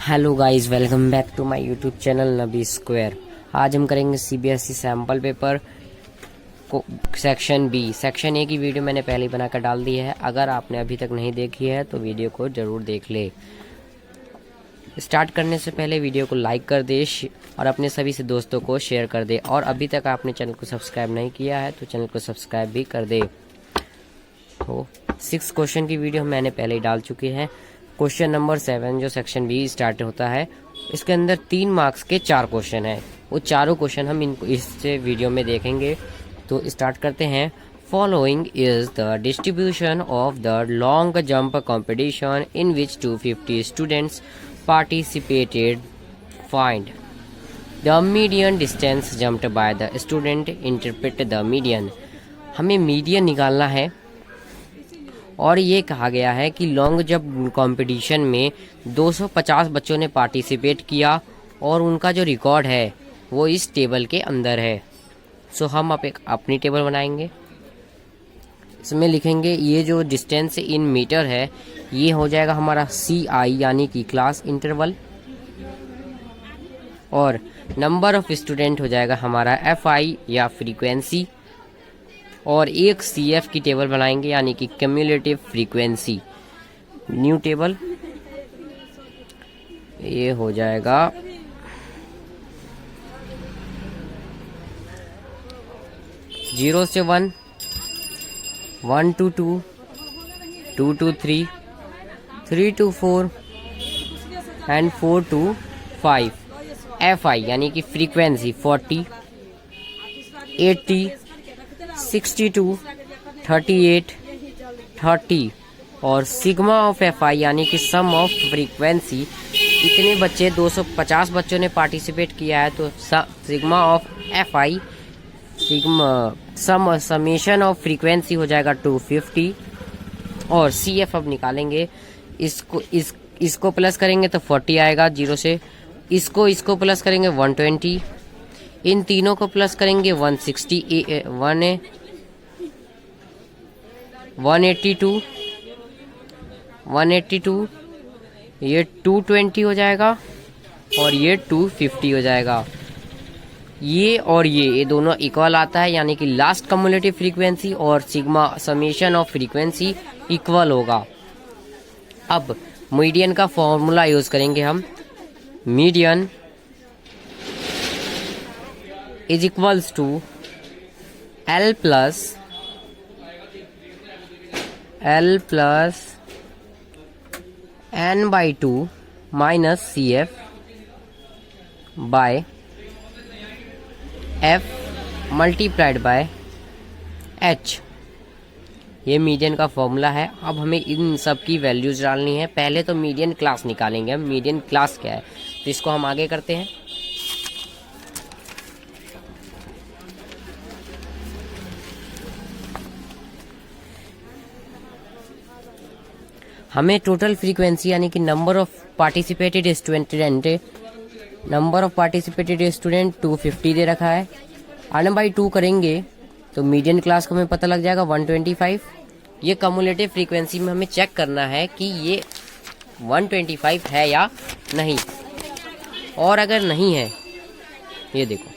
Hello guys, welcome back to my YouTube channel Nabi square. आज हम करेंगे सीबीएसई सैम्पल पेपर को सेक्शन बी। सेक्शन ए की video मैंने पहले ही बनाकर डाल दी है। अगर आपने अभी तक नहीं देखी है तो वीडियो को ज़रूर देख ले। स्टार्ट करने से पहले वीडियो को लाइक कर दे और अपने सभी से दोस्तों को शेयर कर दे। और अभी तक आपने चैनल को सब्सक्राइब नहीं किया है तो चैनल को सब्सक्राइब भी कर दे। तो 6 क्वेश्चन की वीडियो मैंने पहले ही डाल चुकी है। क्वेश्चन नंबर 7 जो सेक्शन बी स्टार्ट होता है, इसके अंदर 3 मार्क्स के 4 क्वेश्चन हैं। वो चारों क्वेश्चन हम इनको इस वीडियो में देखेंगे। तो स्टार्ट करते हैं। Following is the distribution of the long jump competition in which 250 students participated. Find the median distance jumped by the student. Interpret the median. हमें मीडियन निकालना है और ये कहा गया है कि लॉन्ग जंप कंपटीशन में 250 बच्चों ने पार्टिसिपेट किया और उनका जो रिकॉर्ड है वो इस टेबल के अंदर है। सो हम अब एक अपनी टेबल बनाएंगे। इसमें लिखेंगे ये जो डिस्टेंस इन मीटर है ये हो जाएगा हमारा CI यानी कि क्लास इंटरवल, और नंबर ऑफ स्टूडेंट हो जाएगा हमारा FI या फ्रीक्वेंसी, और एक CF की टेबल बनाएंगे यानी कि क्यूमुलेटिव फ्रीक्वेंसी। न्यू टेबल ये हो जाएगा 0 से 1, 1 to 2, 2 to 3, 3 to 4 and 4 to 5। FI यानी कि फ्रीक्वेंसी 40, 80, 62, 38, 30, और सिग्मा ऑफ FI यानी कि सम ऑफ फ्रीक्वेंसी। इतने बच्चे 250 बच्चों ने पार्टिसिपेट किया है तो sigma of FI summation of frequency हो जाएगा 250। और CF अब निकालेंगे। इसको प्लस करेंगे तो 40 आएगा 0 से। इसको प्लस करेंगे 120। इन तीनों को प्लस करेंगे 182, ये 220 हो जाएगा और ये 250 हो जाएगा। ये और ये दोनों इक्वल आता है यानी कि लास्ट कम्युलेटिव फ्रीक्वेंसी और sigma summation of frequency equal होगा। अब मीडियन का फॉर्मूला यूज करेंगे हम। Median is equals to L plus N by 2 minus CF by F multiplied by H। ये मीडियन का फॉर्मूला है। अब हमें इन सब की वैल्यूज डालनी है। पहले तो मीडियन क्लास निकालेंगे हम। मीडियन क्लास क्या है तो इसको हम आगे करते हैं। हमें टोटल फ्रीक्वेंसी यानी कि नंबर ऑफ पार्टिसिपेटेड स्टूडेंट 250 दे रखा है। N by 2 करेंगे तो मीडियन क्लास को हमें पता लग जाएगा 125। ये कम्युलेटिव फ्रीक्वेंसी में हमें चेक करना है कि ये 125 है या नहीं। और अगर नहीं है, ये देखो,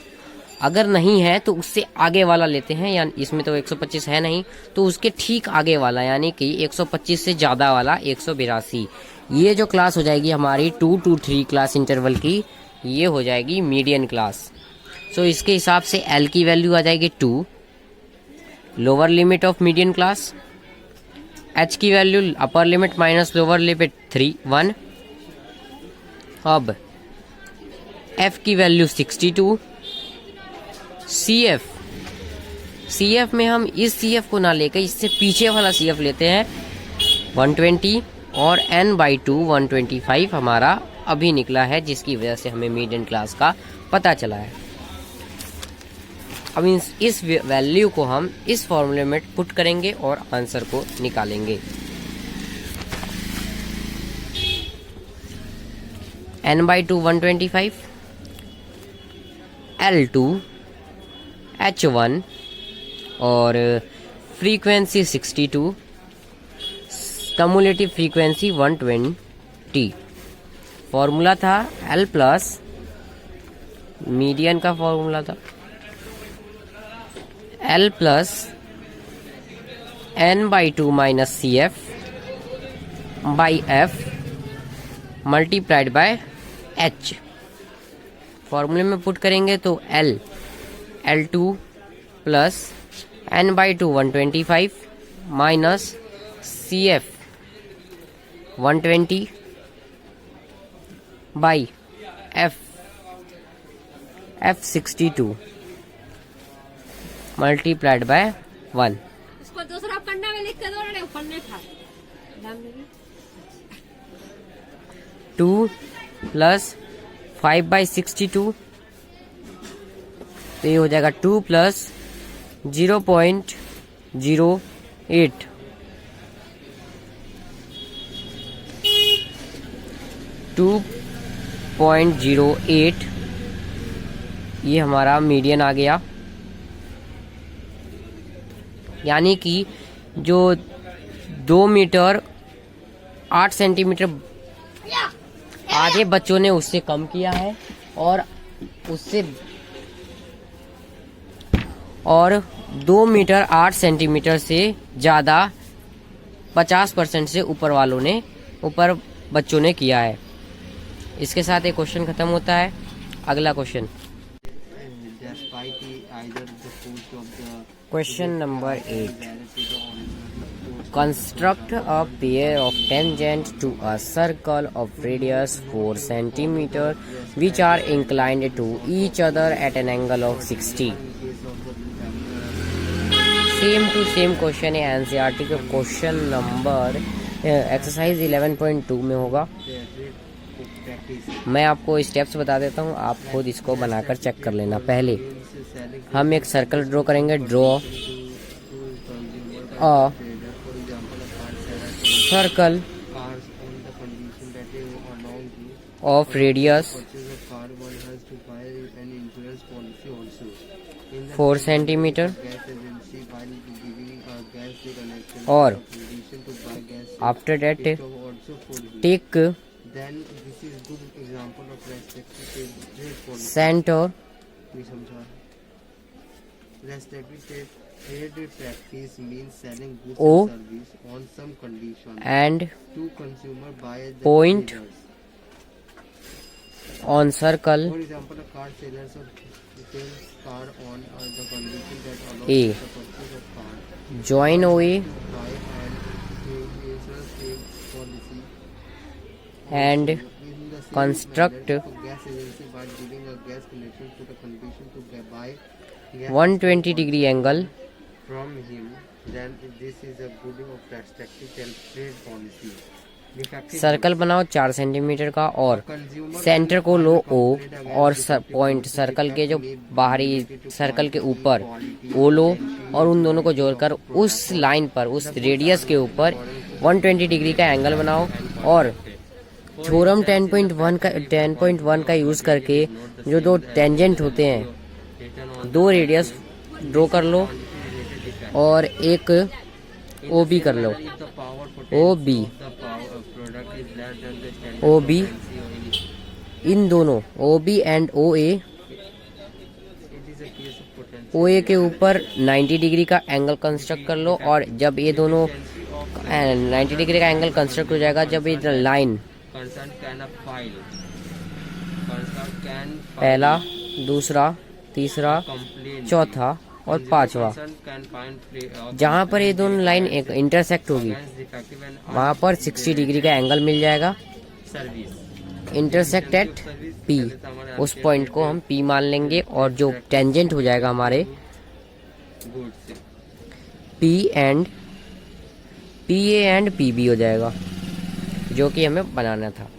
अगर नहीं है तो उससे आगे वाला लेते हैं। यानी इसमें तो 125 है नहीं तो उसके ठीक आगे वाला यानी कि 125 से ज़्यादा वाला 182। ये जो क्लास हो जाएगी हमारी 2 to 3 क्लास इंटरवल की, ये हो जाएगी मीडियन क्लास। सो इसके हिसाब से L की वैल्यू आ जाएगी 2, lower limit of median class. H की value upper limit minus lower limit 1। अब F की वैल्यू 62। CF में हम इस CF को ना लेकर इससे पीछे वाला CF लेते हैं 120, और N by 2 125 हमारा अभी निकला है, जिसकी वजह से हमें मीडियन क्लास का पता चला है। अब इस वैल्यू को हम इस फॉर्मूले में पुट करेंगे और आंसर को निकालेंगे। N by 2 125, L2, H1 और फ्रीक्वेंसी 62, कम्युलेटिव फ्रीक्वेंसी 120। फॉर्मूला था L प्लस, मीडियन का फॉर्मूला था L plus n/2 minus C F by F multiplied by H. फॉर्मूले में पुट करेंगे तो L2 plus n/2 125 minus C F 120 by F 62 multiplied by 1। इसको दूसरा पन्ना में लिख के दो ना, पन्ने था 2 प्लस 5/62, तो ये हो जाएगा 2 प्लस 0.08, 2.08, ये हमारा मीडियन आ गया। यानी कि जो 2 मीटर 8 सेंटीमीटर आधे बच्चों ने उससे कम किया है, और 2 मीटर 8 सेंटीमीटर से ज़्यादा 50% से ऊपर बच्चों ने किया है। इसके साथ एक क्वेश्चन खत्म होता है। अगला question, question number 8, construct a pair of tangent to a circle of radius 4 centimetre which are inclined to each other at an angle of 60। Same to same question है एनसीईआरटी का क्वेश्चन नंबर एक्सरसाइज 11.2 में होगा। मैं आपको steps बता देता हूँ, आप खुद इसको बनाकर चेक कर लेना। पहले हम एक सर्कल ड्रॉ करेंगे। Draw a circle of radius 4 centimetre और after that take centre O and point on circle A. Join OA and construct 120 degree angle from him, then this is a good of restrictive trade policy. Circle बनाओ 4 centimetre का और centre को लो O और point circle के जो बाहरी circle के ऊपर O लो और उन दोनों को जोड़कर उस लाइन पर, उस रेडियस के ऊपर 120 डिग्री का एंगल बनाओ। और थ्योरम 10.1 का यूज करके जो 2 टेंजेंट होते हैं, 2 रेडियस ड्रॉ कर लो और एक OB कर लो। OB इन दोनों OB एंड OA के ऊपर 90 डिग्री का एंगल कंस्ट्रक्ट कर लो। और जब ये दोनों 90 डिग्री का एंगल कंस्ट्रक्ट हो जाएगा, जब ये लाइन पहला, दूसरा, तीसरा, चौथा और 5वां, जहाँ पर ये दोनों लाइन एक इंटरसेक्ट होगी वहाँ पर 60 डिग्री का एंगल मिल जाएगा। इंटरसेक्ट एट P, उस पॉइंट को हम P मान लेंगे और जो टेंजेंट हो जाएगा हमारे PA एंड PB हो जाएगा, जो कि हमें बनाना था।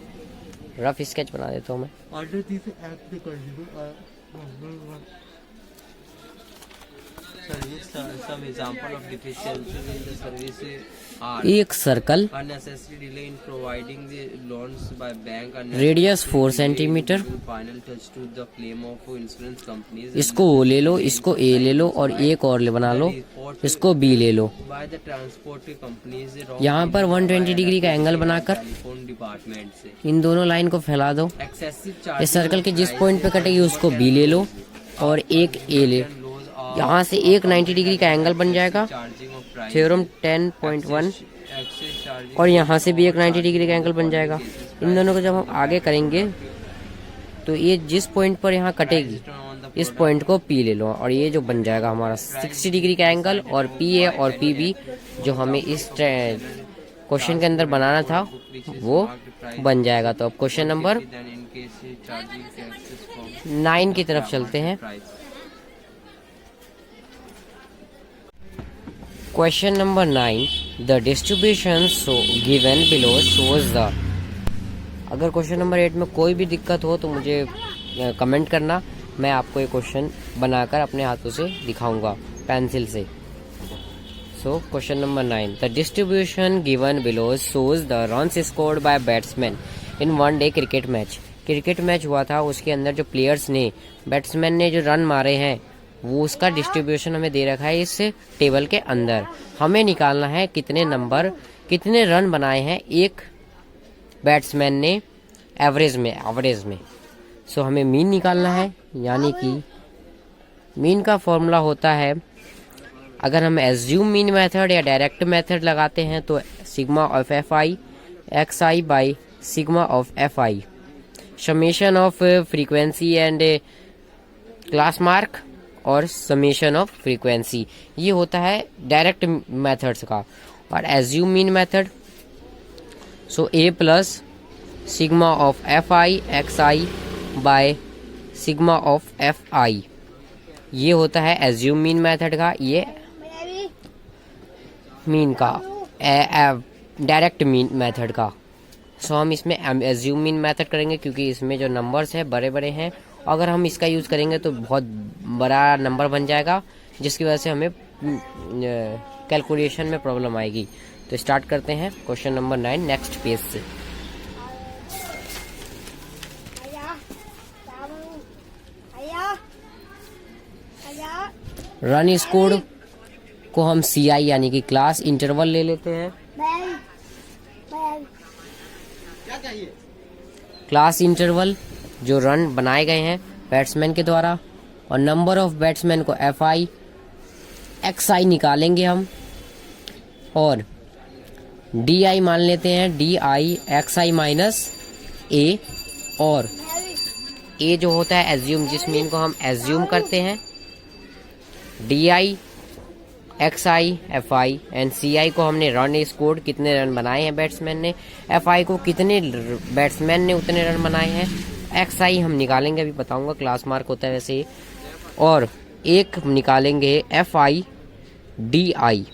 रफ स्केच बना देता हूँ मैं। service, some example of deficiencies in the service are एक circle, unnecessary delay in providing the loans by bank, radius 4 centimetre, final touch to the claim of insurance companies, इसको ओ ले लो, इसको ए ले लो और एक और ले बना लो, इसको बी ले लो। by the transport companies, यहाँ पर 120 डिग्री का एंगल बनाकर टेलीफोन डिपार्टमेंट से इन दोनों लाइन को फैला दो। excessive इस सर्कल के जिस पॉइंट पे कटेगी उसको बी ले लो और एक ए ले। यहाँ से एक 90 डिग्री का एंगल बन जाएगा, charging of price, theorem 10.1, excess charging और यहाँ से भी एक 90 डिग्री का एंगल बन जाएगा। इन दोनों को जब हम आगे करेंगे तो ये जिस पॉइंट पर यहाँ कटेगी इस पॉइंट को पी ले लो और ये जो बन जाएगा हमारा 60 डिग्री का एंगल, और पी ए और पी बी जो हमें इस क्वेश्चन के अंदर बनाना था वो बन जाएगा। तो अब क्वेश्चन नंबर 9 की तरफ चलते हैं। Question number 9, the distribution given below shows the. अगर क्वेश्चन नंबर 8 में कोई भी दिक्कत हो तो मुझे कमेंट करना, मैं आपको ये क्वेश्चन बनाकर अपने हाथों से दिखाऊंगा पेंसिल से। So question number 9, the distribution given below shows the runs scored by batsman in one day cricket match. Cricket match हुआ था, उसके अंदर जो प्लेयर्स ने, बैट्समैन ने जो रन मारे हैं वो उसका डिस्ट्रीब्यूशन हमें दे रखा है इस टेबल के अंदर। हमें निकालना है कितने रन बनाए हैं एक बैट्समैन ने एवरेज में। सो हमें मीन निकालना है, यानी कि मीन का फॉर्मूला होता है, अगर हम एज्यूम मीन मेथड या डायरेक्ट मेथड लगाते हैं तो sigma of F I x I by sigma of F I, summation of frequency and class mark और समेशन ऑफ फ्रीक्वेंसी, ये होता है डायरेक्ट मेथड्स का। और assume mean method, so A plus sigma of F I x I by sigma of F I, ये होता है assume mean method का, ये मीन का डायरेक्ट मीन मेथड का। सो हम इसमें एज्यूम मीन मेथड करेंगे क्योंकि इसमें जो नंबर्स है बड़े बड़े हैं। अगर हम इसका यूज़ करेंगे तो बहुत बड़ा नंबर बन जाएगा, जिसकी वजह से हमें कैलकुलेशन में प्रॉब्लम आएगी। तो स्टार्ट करते हैं क्वेश्चन नंबर 9 नेक्स्ट पेज से। रन स्कोर्ड को हम CI यानी कि क्लास इंटरवल ले लेते हैं। क्लास इंटरवल जो रन बनाए गए हैं बैट्समैन के द्वारा, और नंबर ऑफ बैट्समैन को FI XI निकालेंगे हम, और DI मान लेते हैं DI XI माइनस A, और A जो होता है एज्यूम, जिस मीन को हम एज्यूम करते हैं, DI XI FI and CI को हमने रन स्कोर्ड, कितने रन बनाए हैं बैट्समैन ने, FI को कितने बैट्समैन ने उतने रन बनाए हैं, XI हम निकालेंगे, अभी बताऊंगा, क्लास मार्क होता है वैसे ही, और एक निकालेंगे FI DI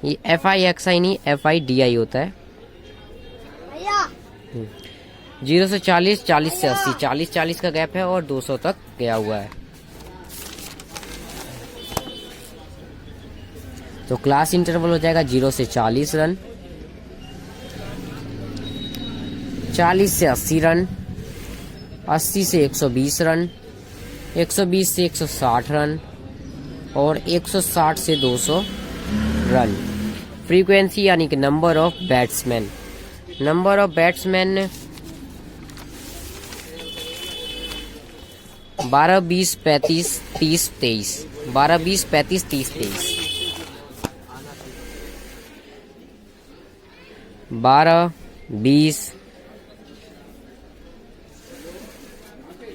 ये FI XI नहीं FI DI होता है। 0 से 40, 40 से 80, 40 का गैप है और 200 तक गया हुआ है। तो क्लास इंटरवल हो जाएगा 0 से 40 रन, 40 से 80 रन, 80 से 120 रन, 120 से 160 रन, और 160 से 200 रन। फ्रीक्वेंसी यानी कि नंबर ऑफ बैट्समैन 12, 20, 35, 30, 23, 12, 20, 35, 30, 23, 12, 20,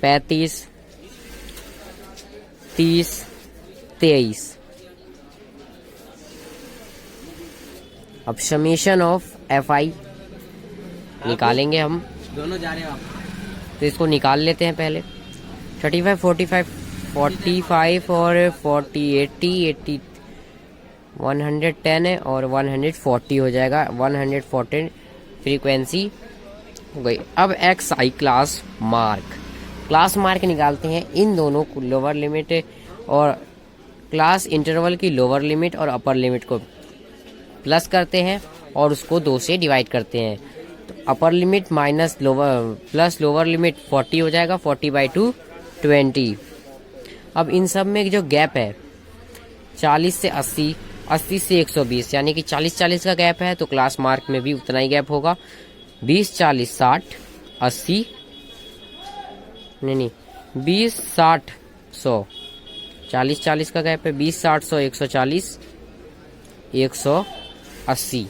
35, 30, 23। अब समेशन ऑफ FI निकालेंगे हम, दोनों जा रहे हैं आप, तो इसको निकाल लेते हैं पहले। 35, 45, 45 और 40, 80, 110 है और 140 हो जाएगा। 140 फ्रीक्वेंसी हो गई। अब एक्स आई क्लास मार्क निकालते हैं। इन दोनों को लोअर लिमिट और क्लास इंटरवल की लोअर लिमिट और अपर लिमिट को प्लस करते हैं और उसको 2 से डिवाइड करते हैं। तो upper limit minus lower plus lower limit 40 हो जाएगा। 40/2 20। अब इन सब में जो गैप है 40 से 80, 80 से 120, यानी कि 40-40 का गैप है, तो क्लास मार्क में भी उतना ही गैप होगा। 20-40 60 80 नहीं 20-60 100, 40-40 का गैप है। 20-60 100 140 180।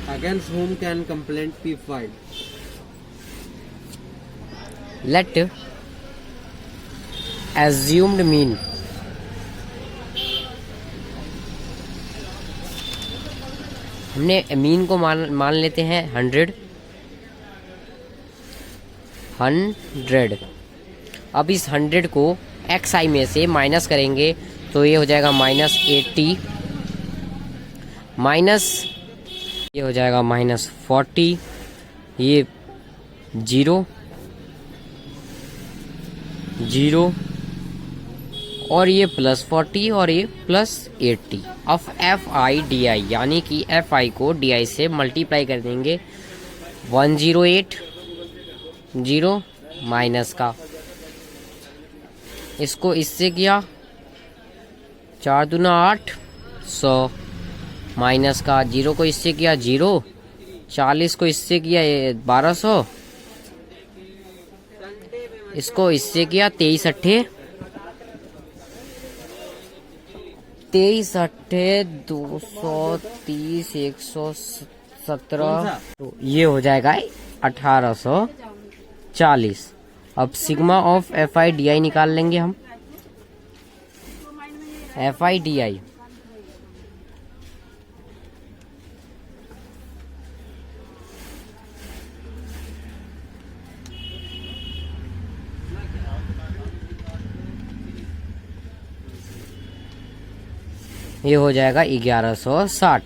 Against whom can complaint be filed? Let assumed mean हमने मीन को मान लेते हैं 100। अब इस 100 को एक्स आई में से माइनस करेंगे तो ये हो जाएगा -80, माइनस ये हो जाएगा -40, ये 0 और ये +40 और ये +80 ऑफ FI/DI, यानी कि FI को DI से मल्टीप्लाई कर देंगे। 1080 माइनस का, इसको इससे किया 4 दूना 8 100 माइनस का, 0 को इससे किया 0, 40 को इससे किया 1200, इसको इससे किया 23 अट्ठे 230 117, तो ये हो जाएगा 1840। अब सिग्मा ऑफ FI/DI निकाल लेंगे हम। FI/DI ये हो जाएगा 1160।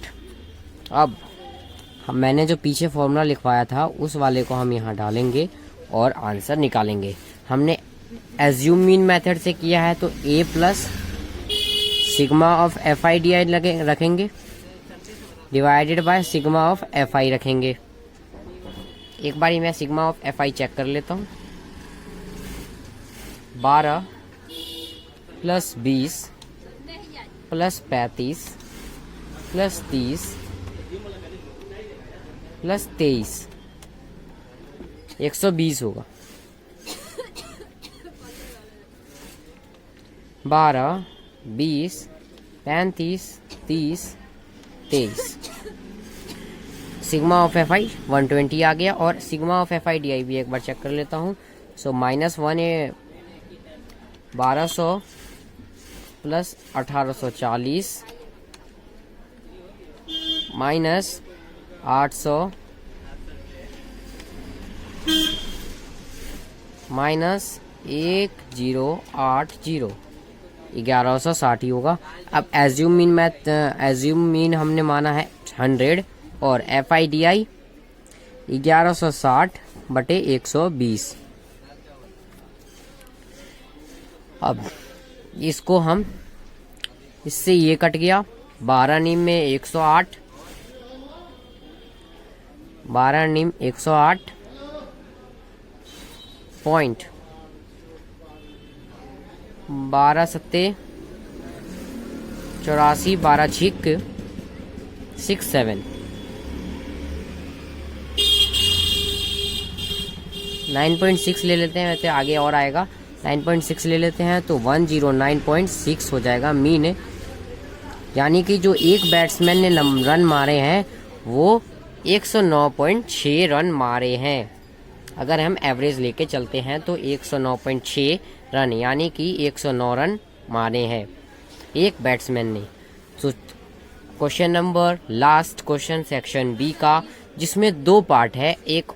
अब मैंने जो पीछे फॉर्मूला लिखवाया था उस वाले को हम यहाँ डालेंगे और आंसर निकालेंगे। हमने एज्यूम मीन मेथड से किया है तो A plus sigma of FI/DI रखेंगे divided by sigma of FI रखेंगे। एक बारी मैं सिग्मा ऑफ FI चेक कर लेता हूँ। 12 + 20 + 35 + 30 + 23 120 होगा। 12 20 35 30 23 सिग्मा ऑफ FI 120 आ गया। और सिग्मा ऑफ FI/DI भी एक बार चेक कर लेता हूँ। सो -1 है 1200 + 1840 -800 -1080 1160 ही होगा। अब एज्यूम मीन हमने माना है 100 और FI/DI 1160/120। अब इसको हम इससे ये कट गया 12 नीम में 108 12 नीम 108 पॉइंट 12 सत्ते 84 12 छिक 67 9.6 ले लेते हैं। वैसे आगे और आएगा 9.6 ले लेते हैं तो 109.6 हो जाएगा मीन। यानी कि जो एक बैट्समैन ने रन मारे हैं वो 109.6 रन मारे हैं। अगर हम एवरेज लेके चलते हैं तो 109.6 रन यानी कि 109 रन मारे हैं एक बैट्समैन ने। तो question number last question section B का, जिसमें 2 पार्ट है, एक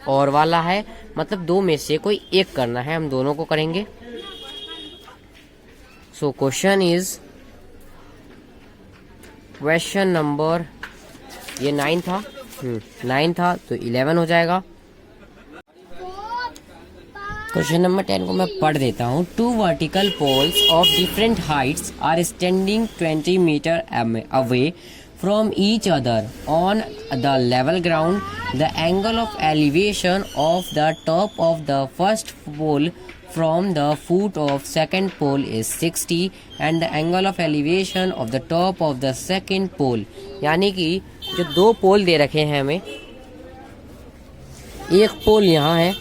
और वाला है, मतलब 2 में से कोई एक करना है। हम दोनों को करेंगे। So question is question number ये 9 था। 9 था तो 11 हो जाएगा। क्वेश्चन नंबर 10 को मैं पढ़ देता हूँ। 2 vertical poles of different heights are standing 20 metre away from each other on the level ground. The angle of elevation of the top of the first pole from the foot of second pole is 60 and the angle of elevation of the top of the second pole, यानी कि जो 2 पोल दे रखे हैं हमें, एक पोल यहाँ है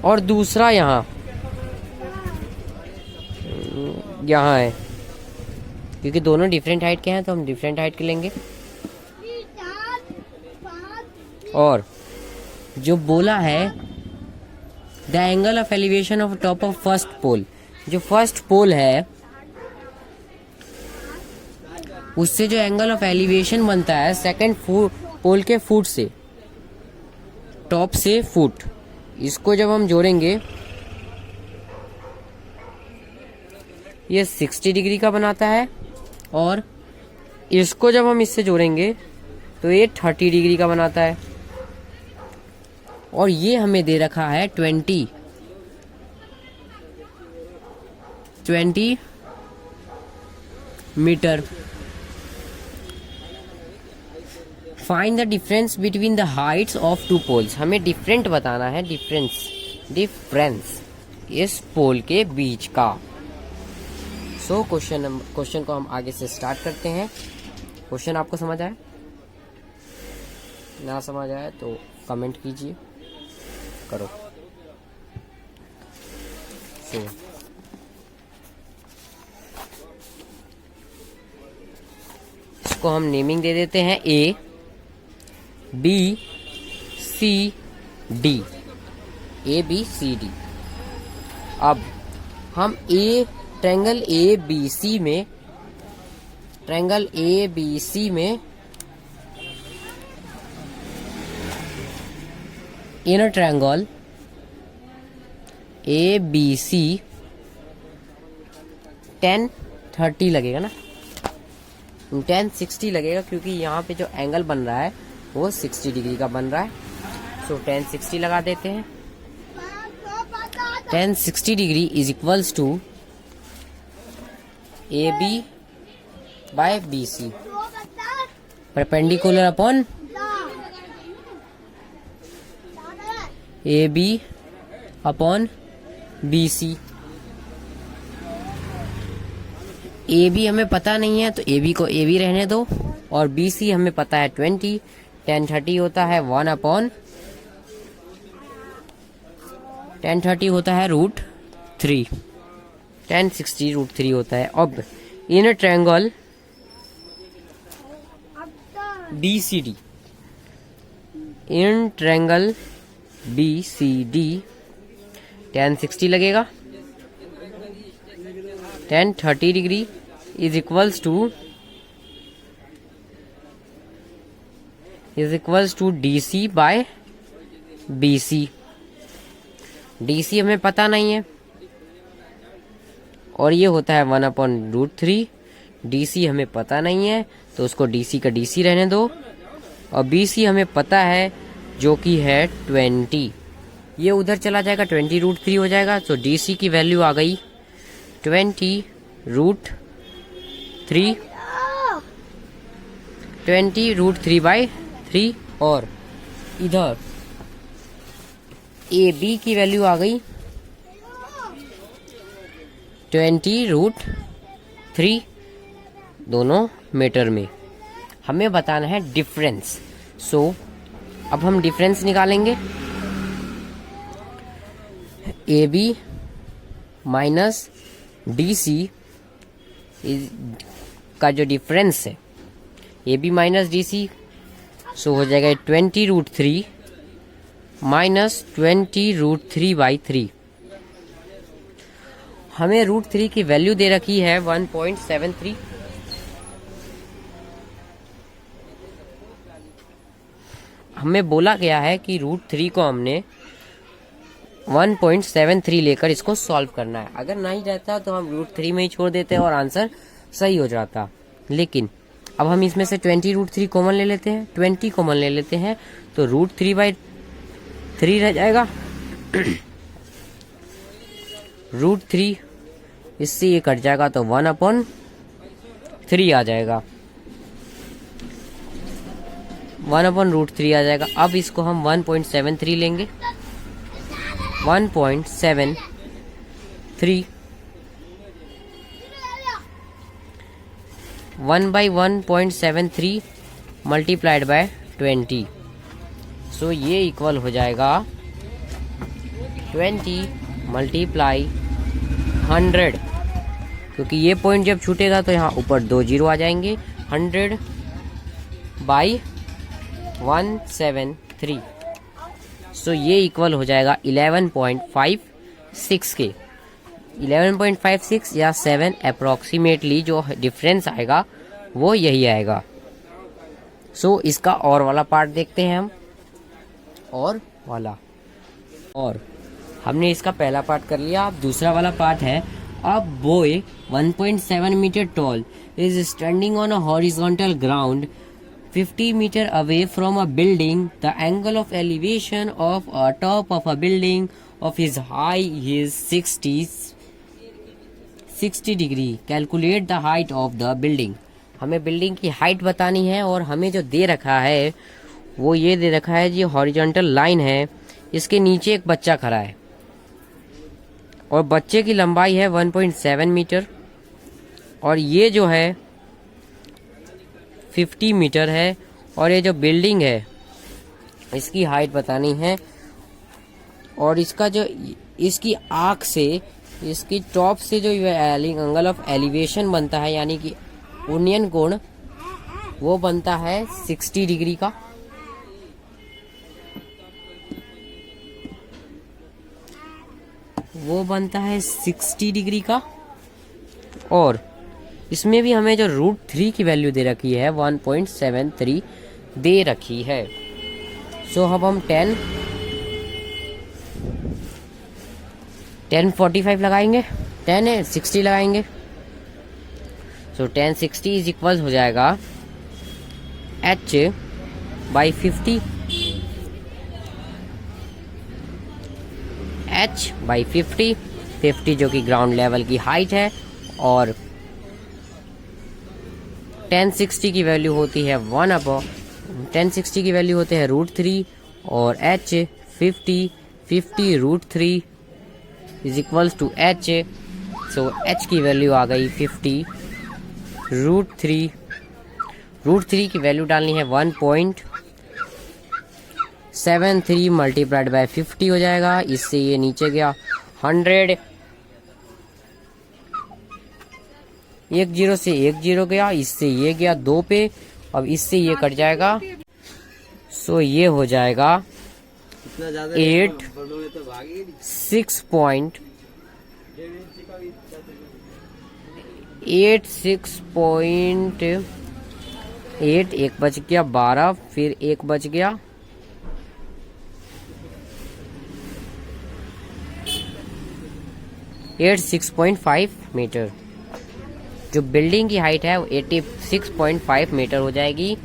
और दूसरा यहाँ है, क्योंकि दोनों डिफरेंट हाइट के हैं तो हम डिफरेंट हाइट के लेंगे। और जो बोला है the angle of elevation of top of first pole, जो फर्स्ट पोल है उससे जो एंगल ऑफ एलिवेशन बनता है सेकंड पोल के फुट से, टॉप से फुट, इसको जब हम जोड़ेंगे ये 60 डिग्री का बनाता है और इसको जब हम इससे जोड़ेंगे तो ये 30 डिग्री का बनाता है। और ये हमें दे रखा है 20 metre. Find the difference between the heights of 2 poles, हमें डिफरेंट बताना है, डिफरेंस इस पोल के बीच का। सो क्वेश्चन को हम आगे से स्टार्ट करते हैं। क्वेश्चन आपको समझ आया? ना समझ आया तो कमेंट कीजिए, करो। सो इसको हम नेमिंग दे देते हैं A B C D, A B C D। अब हम ट्रायंगल ABC में इनर ट्रायंगल ABC 10-30 लगेगा ना, 10-60 लगेगा, क्योंकि यहाँ पे जो एंगल बन रहा है वो 60 डिग्री का बन रहा है। सो 10-60 लगा देते हैं। 10-60 degree is equals to AB by BC perpendicular upon AB upon BC। AB हमें पता नहीं है तो AB को AB रहने दो, और BC हमें पता है 20, 10-30 होता है 10-30 होता है √3, 10-60 √3 होता है। अब inner triangle BCD, in triangle BCD 10-60 लगेगा, 10-30 degree is equals to DC by BC। DC हमें पता नहीं है और ये होता है 1/√3। DC हमें पता नहीं है तो उसको DC का DC रहने दो, और BC हमें पता है जो कि है 20, ये उधर चला जाएगा 20√3 हो जाएगा। तो DC की वैल्यू आ गई 20√3/3, और इधर AB की वैल्यू आ गई 20√3, दोनों मीटर में। हमें बताना है डिफरेंस। सो अब हम डिफरेंस निकालेंगे। AB माइनस DC का जो डिफरेंस है, AB माइनस DC, सो हो जाएगा 20√3 माइनस 20√3/3। हमें √3 की वैल्यू दे रखी है 1.73। हमें बोला गया है कि √3 को हमने 1.73 लेकर इसको सॉल्व करना है। अगर नहीं रहता तो हम √3 में ही छोड़ देते और आंसर सही हो जाता, लेकिन अब हम इसमें से 20√3 कॉमन ले लेते हैं, 20 कॉमन ले लेते हैं तो √3/3 रह जाएगा। √3 इससे ये कट जाएगा तो 1/3 आ जाएगा, 1/√3 आ जाएगा। अब इसको हम 1.73 लेंगे, 1.73 1/1.73 मल्टीप्लाइड बाय 20, सो ये इक्वल हो जाएगा 20 मल्टीप्लाई 100, क्योंकि ये पॉइंट जब छूटेगा तो यहाँ ऊपर 2 जीरो आ जाएंगे। 100/173, सो ये इक्वल हो जाएगा 11.56 के। 11.56 या 7 अप्रोक्सीमेटली जो डिफरेंस आएगा वो यही आएगा। सो इसका और वाला पार्ट देखते हैं हम, और वाला, और हमने इसका पहला पार्ट कर लिया। अब दूसरा वाला पार्ट है, a boy 1.7 metre tall is standing on a horizontal ground 50 meter away from a building. The angle of elevation of a top of a building of his height is 60 degree. Calculate the height of the building. हमें building की height बतानी है, और हमें जो दे रखा है वो ये दे रखा है जी, हॉरिजॉन्टल लाइन है, इसके नीचे एक बच्चा खड़ा है और बच्चे की लंबाई है 1.7 मीटर, और ये जो है 50 मीटर है, और ये जो बिल्डिंग है इसकी हाइट बतानी है, और इसका जो इसकी आँख से, इसकी टॉप से जो एंगल ऑफ एलिवेशन बनता है, यानी कि उन्नयन कोण, वो बनता है 60 डिग्री का। वो बनता है 60 डिग्री का, और इसमें भी हमें जो √3 की वैल्यू दे रखी है 1.73 दे रखी है। सो अब हम 1045 लगाएंगे, 1060 लगाएंगे। सो 1060 इज इक्वल हो जाएगा h/50, h/50, 50 जो कि ग्राउंड लेवल की हाइट है, और 1060 की वैल्यू होती है 1060 की वैल्यू होते हैं √3, और h/50 √3 is equals to h। So h की वैल्यू आ गई 50 √3 की वैल्यू डालनी है 1.73 मल्टीप्लाइड बाय 50 हो जाएगा। इससे ये नीचे गया 100, 1 0 से 1 0 गया, इससे ये गया 2 पे, अब इससे ये कट जाएगा। सो ये हो जाएगा 86.8, एक बच गया 12, फिर एक बच गया 86.5 मीटर। जो बिल्डिंग की हाइट है वो 86.5 मीटर हो जाएगी।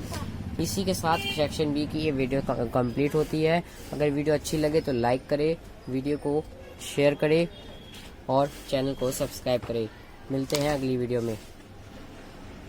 इसी के साथ सेक्शन बी की ये वीडियो कंप्लीट होती है। अगर वीडियो अच्छी लगे तो लाइक करें, वीडियो को शेयर करें और चैनल को सब्सक्राइब करें। मिलते हैं अगली वीडियो में।